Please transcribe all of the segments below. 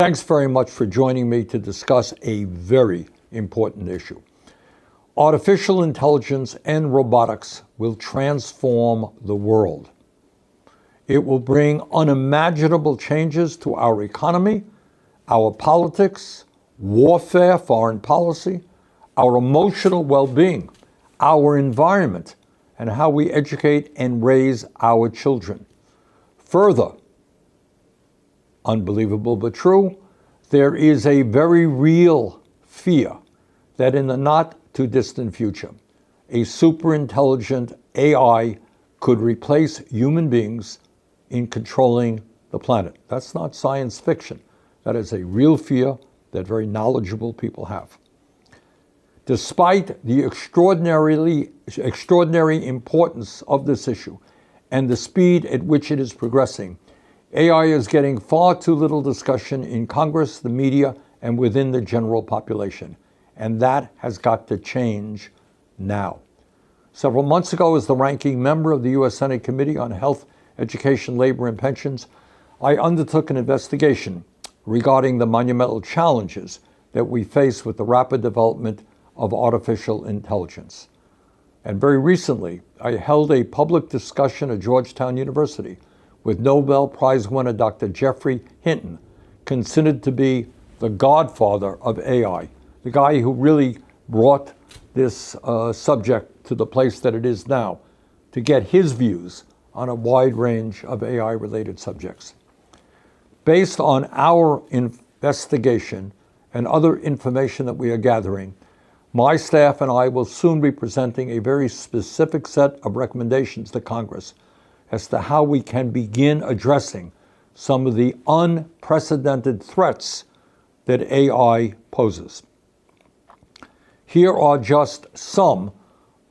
Thanks very much for joining me to discuss a very important issue. Artificial intelligence and robotics will transform the world. It will bring unimaginable changes to our economy, our politics, warfare, foreign policy, our emotional well-being, our environment, and how we educate and raise our children. Further, unbelievable but true, there is a very real fear that in the not too distant future, a super intelligent AI could replace human beings in controlling the planet. That's not science fiction. That is a real fear that very knowledgeable people have. Despite the extraordinary importance of this issue and the speed at which it is progressing, AI is getting far too little discussion in Congress, the media, and within the general population. And that has got to change now. Several months ago, as the ranking member of the U.S. Senate Committee on Health, Education, Labor, and Pensions, I undertook an investigation regarding the monumental challenges that we face with the rapid development of artificial intelligence. And very recently, I held a public discussion at Georgetown University with Nobel Prize winner Dr. Geoffrey Hinton, considered to be the godfather of AI, the guy who really brought this subject to the place that it is now, to get his views on a wide range of AI-related subjects. Based on our investigation and other information that we are gathering, my staff and I will soon be presenting a very specific set of recommendations to Congress as to how we can begin addressing some of the unprecedented threats that AI poses. Here are just some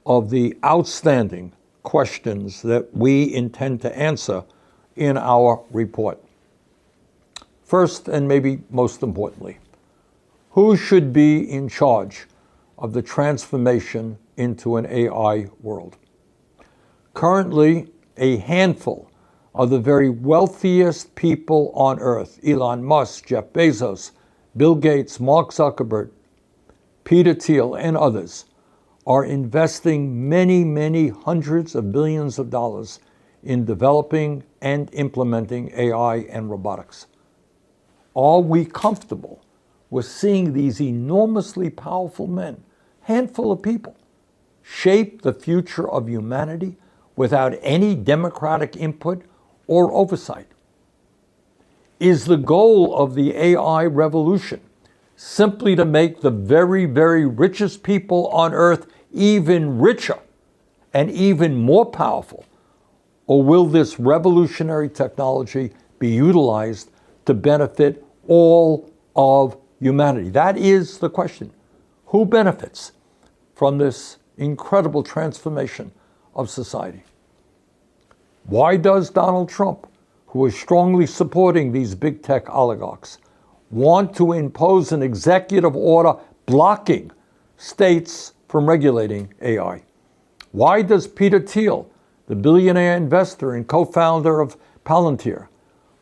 of the outstanding questions that we intend to answer in our report. First, and maybe most importantly, who should be in charge of the transformation into an AI world? Currently, a handful of the very wealthiest people on earth, Elon Musk, Jeff Bezos, Bill Gates, Mark Zuckerberg, Peter Thiel, and others, are investing many, many hundreds of billions of dollars in developing and implementing AI and robotics. Are we comfortable with seeing these enormously powerful men, handful of people, shape the future of humanity without any democratic input or oversight? Is the goal of the AI revolution simply to make the very, very richest people on earth even richer and even more powerful? Or will this revolutionary technology be utilized to benefit all of humanity? That is the question. Who benefits from this incredible transformation of society? Why does Donald Trump, who is strongly supporting these big tech oligarchs, want to impose an executive order blocking states from regulating AI? Why does Peter Thiel, the billionaire investor and co-founder of Palantir,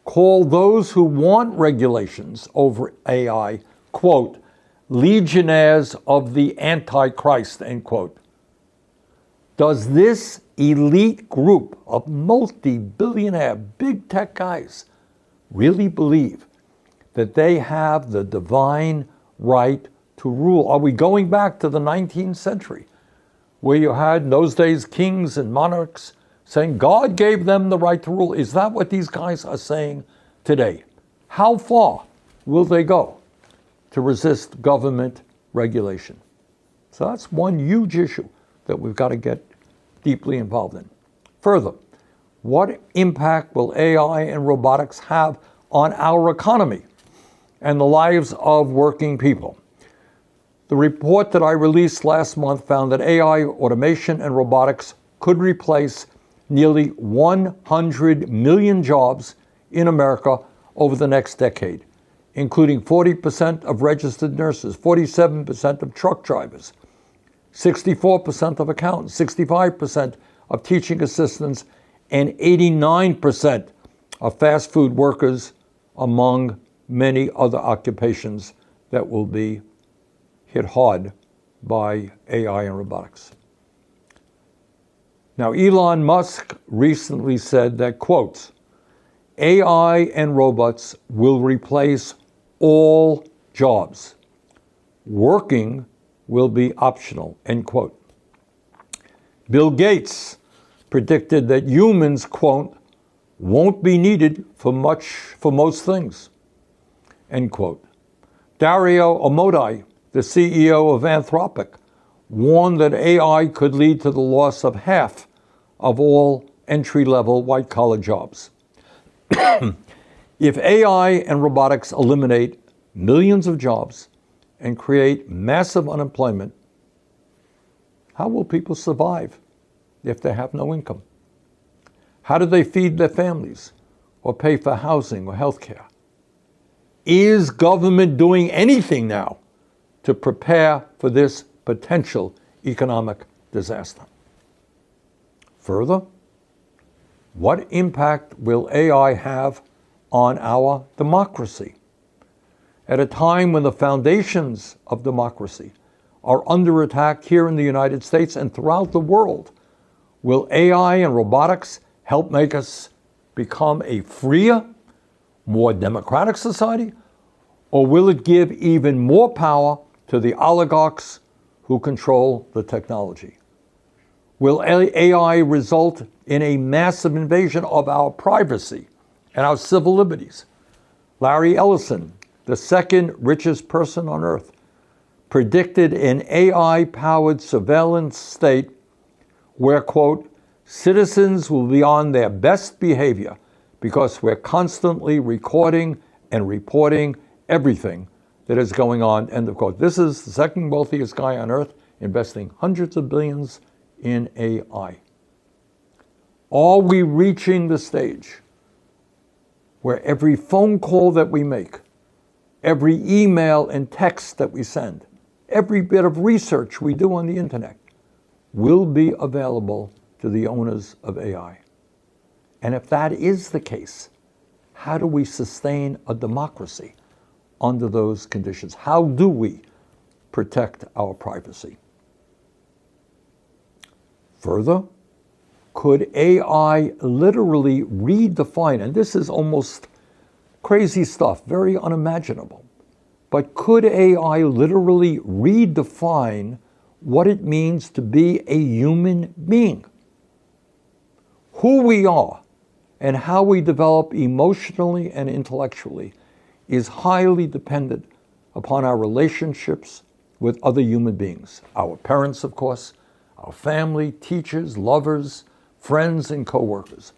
call those who want regulations over AI, quote, legionnaires of the Antichrist, end quote? Does this elite group of multi-billionaire big tech guys really believe that they have the divine right to rule? Are we going back to the 19th century, where you had in those days kings and monarchs saying God gave them the right to rule? Is that what these guys are saying today? How far will they go to resist government regulation? So that's one huge issue that we've got to get deeply involved in. Further, what impact will AI and robotics have on our economy and the lives of working people? The report that I released last month found that AI, automation, and robotics could replace nearly 100 million jobs in America over the next decade, including 40% of registered nurses, 47% of truck drivers, 64% of accountants, 65% of teaching assistants, and 89% of fast food workers, among many other occupations that will be hit hard by AI and robotics. Now, Elon Musk recently said that, quote, AI and robots will replace all jobs. Working will be optional, end quote. Bill Gates predicted that humans, quote, won't be needed for most things, end quote. Dario Amodei, the CEO of Anthropic, warned that AI could lead to the loss of half of all entry-level white-collar jobs. If AI and robotics eliminate millions of jobs and create massive unemployment, how will people survive if they have no income? How do they feed their families or pay for housing or health care? Is government doing anything now to prepare for this potential economic disaster? Further, what impact will AI have on our democracy? At a time when the foundations of democracy are under attack here in the United States and throughout the world, will AI and robotics help make us become a freer, more democratic society? Or will it give even more power to the oligarchs who control the technology? Will AI result in a massive invasion of our privacy and our civil liberties? Larry Ellison, the second richest person on earth, predicted an AI-powered surveillance state where, quote, citizens will be on their best behavior because we're constantly recording and reporting everything that is going on, end of quote. This is the second wealthiest guy on earth, investing hundreds of billions in AI. Are we reaching the stage where every phone call that we make, every email and text that we send, every bit of research we do on the internet will be available to the owners of AI? And if that is the case, how do we sustain a democracy under those conditions? How do we protect our privacy? Further, could AI literally redefine, and this is almost crazy stuff, very unimaginable, but could AI literally redefine what it means to be a human being? Who we are and how we develop emotionally and intellectually is highly dependent upon our relationships with other human beings. Our parents, of course, our family, teachers, lovers, friends, and co-workers.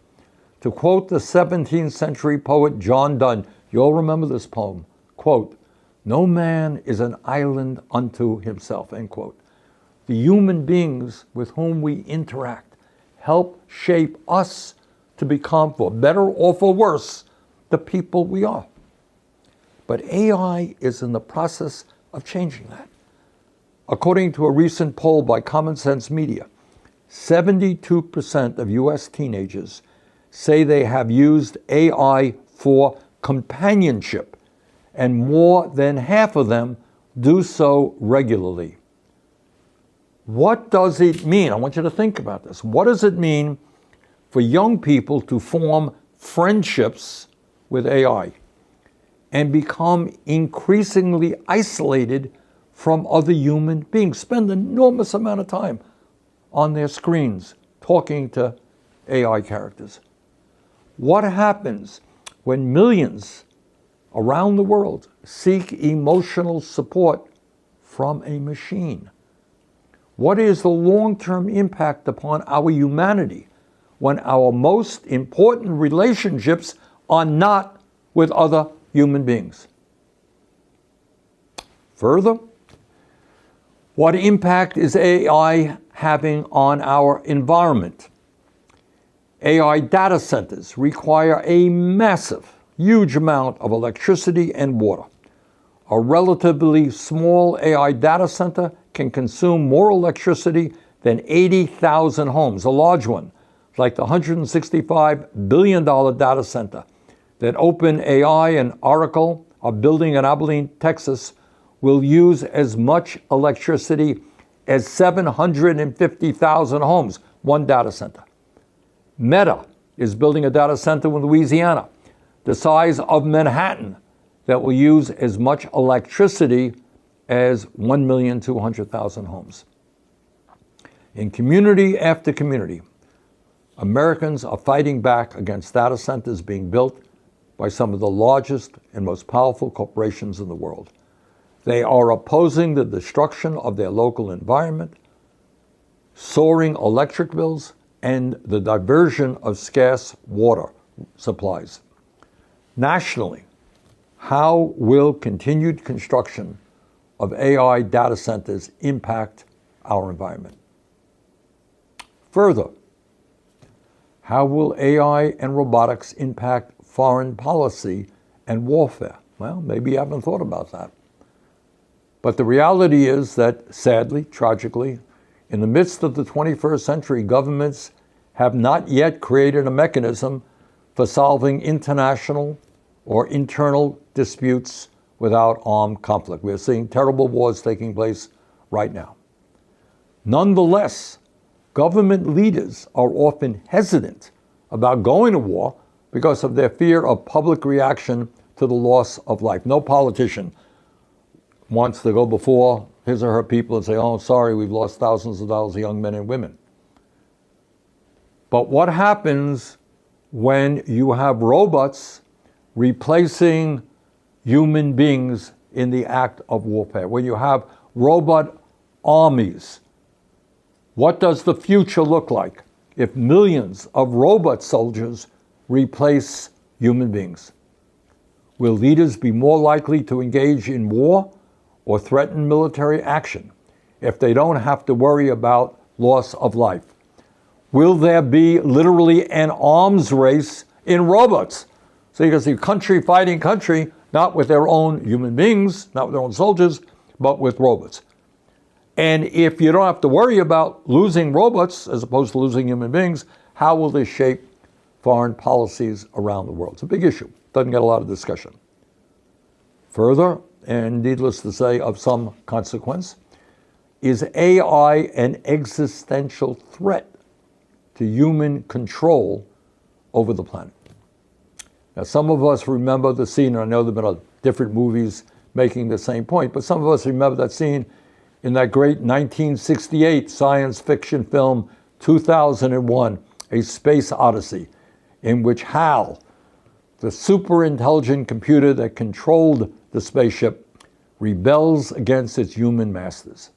To quote the 17th century poet John Donne, you all remember this poem, quote, "No man is an island unto himself," end quote. The human beings with whom we interact help shape us to become, for better or for worse, the people we are. But AI is in the process of changing that. According to a recent poll by Common Sense Media, 72% of US teenagers say they have used AI for companionship, and more than half of them do so regularly. What does it mean? I want you to think about this. What does it mean for young people to form friendships with AI and become increasingly isolated from other human beings, spend an enormous amount of time on their screens talking to AI characters? What happens when millions around the world seek emotional support from a machine? What is the long-term impact upon our humanity when our most important relationships are not with other human beings? Further, what impact is AI having on our environment? AI data centers require a massive, huge amount of electricity and water. A relatively small AI data center can consume more electricity than 80,000 homes, a large one, like the $165 billion data center that OpenAI and Oracle are building in Abilene, Texas, will use as much electricity as 750,000 homes, one data center. Meta is building a data center in Louisiana, the size of Manhattan, that will use as much electricity as 1,200,000 homes. In community after community, Americans are fighting back against data centers being built by some of the largest and most powerful corporations in the world. They are opposing the destruction of their local environment, soaring electric bills, and the diversion of scarce water supplies. Nationally, how will continued construction of AI data centers impact our environment? Further, how will AI and robotics impact foreign policy and warfare? Well, maybe you haven't thought about that. But the reality is that, sadly, tragically, in the midst of the 21st century, governments have not yet created a mechanism for solving international or internal disputes without armed conflict. We're seeing terrible wars taking place right now. Nonetheless, government leaders are often hesitant about going to war because of their fear of public reaction to the loss of life. No politician wants to go before his or her people and say, oh, sorry, we've lost thousands of dollars of young men and women. But what happens when you have robots replacing human beings in the act of warfare? When you have robot armies? What does the future look like if millions of robot soldiers replace human beings? Will leaders be more likely to engage in war or threaten military action if they don't have to worry about loss of life? Will there be literally an arms race in robots? So you can see country fighting country, not with their own human beings, not with their own soldiers, but with robots. And if you don't have to worry about losing robots as opposed to losing human beings, how will this shape foreign policies around the world? It's a big issue. Doesn't get a lot of discussion. Further, and needless to say, of some consequence, is AI an existential threat to human control over the planet? Now, some of us remember the scene, and I know there have been different movies making the same point, but some of us remember that scene in that great 1968 science fiction film, 2001, A Space Odyssey, in which HAL, the super intelligent computer that controlled the spaceship, rebels against its human masters.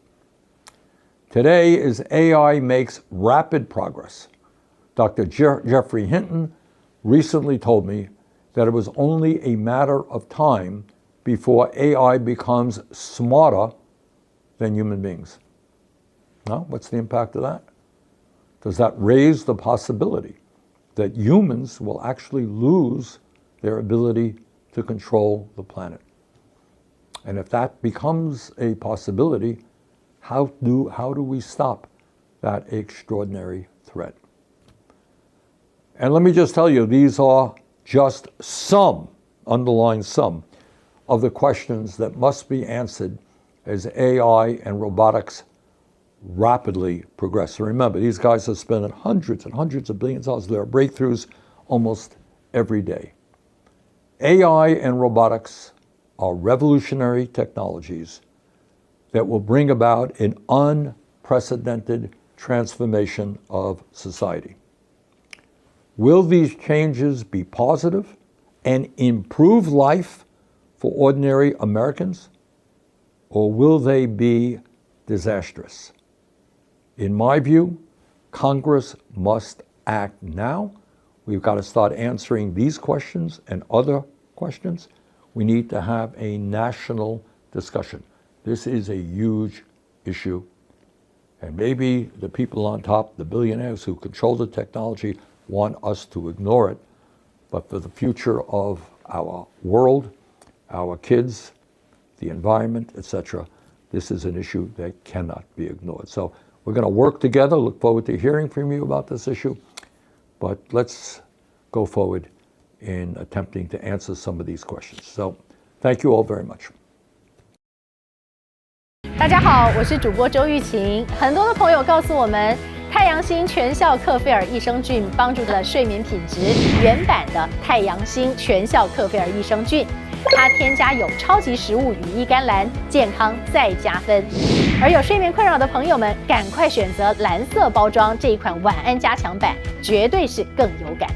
Today, as AI makes rapid progress, Dr. Jeffrey Hinton recently told me that it was only a matter of time before AI becomes smarter than human beings. Now, what's the impact of that? Does that raise the possibility that humans will actually lose their ability to control the planet? And if that becomes a possibility, how do we stop that extraordinary threat? And let me just tell you, these are just some, underline some, of the questions that must be answered as AI and robotics rapidly progress. So remember, these guys are spending hundreds and hundreds of billions of dollars. There are breakthroughs almost every day. AI and robotics are revolutionary technologies that will bring about an unprecedented transformation of society. Will these changes be positive and improve life for ordinary Americans, or will they be disastrous? In my view, Congress must act now. We've got to start answering these questions and other questions. We need to have a national discussion. This is a huge issue. And maybe the people on top, the billionaires who control the technology, want us to ignore it. But for the future of our world, our kids, the environment, etc., this is an issue that cannot be ignored. So we're going to work together. Look forward to hearing from you about this issue. But let's go forward in attempting to answer some of these questions. So Thank you all very much. 大家好，我是主播周玉琴。很多的朋友告诉我们，太阳星全效克菲尔益生菌帮助了睡眠品质。原版的太阳星全效克菲尔益生菌，它添加有超级食物羽衣甘蓝，健康再加分。而有睡眠困扰的朋友们，赶快选择蓝色包装这一款晚安加强版，绝对是更有感。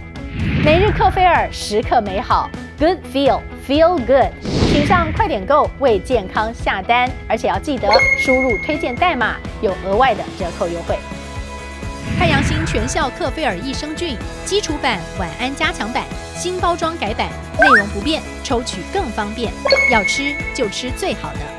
每日克菲尔，时刻美好 ，Good Feel Good。请上快点购为健康下单，而且要记得输入推荐代码，有额外的折扣优惠。太阳星全效克菲尔益生菌基础版、晚安加强版新包装改版，内容不变，抽取更方便。要吃就吃最好的。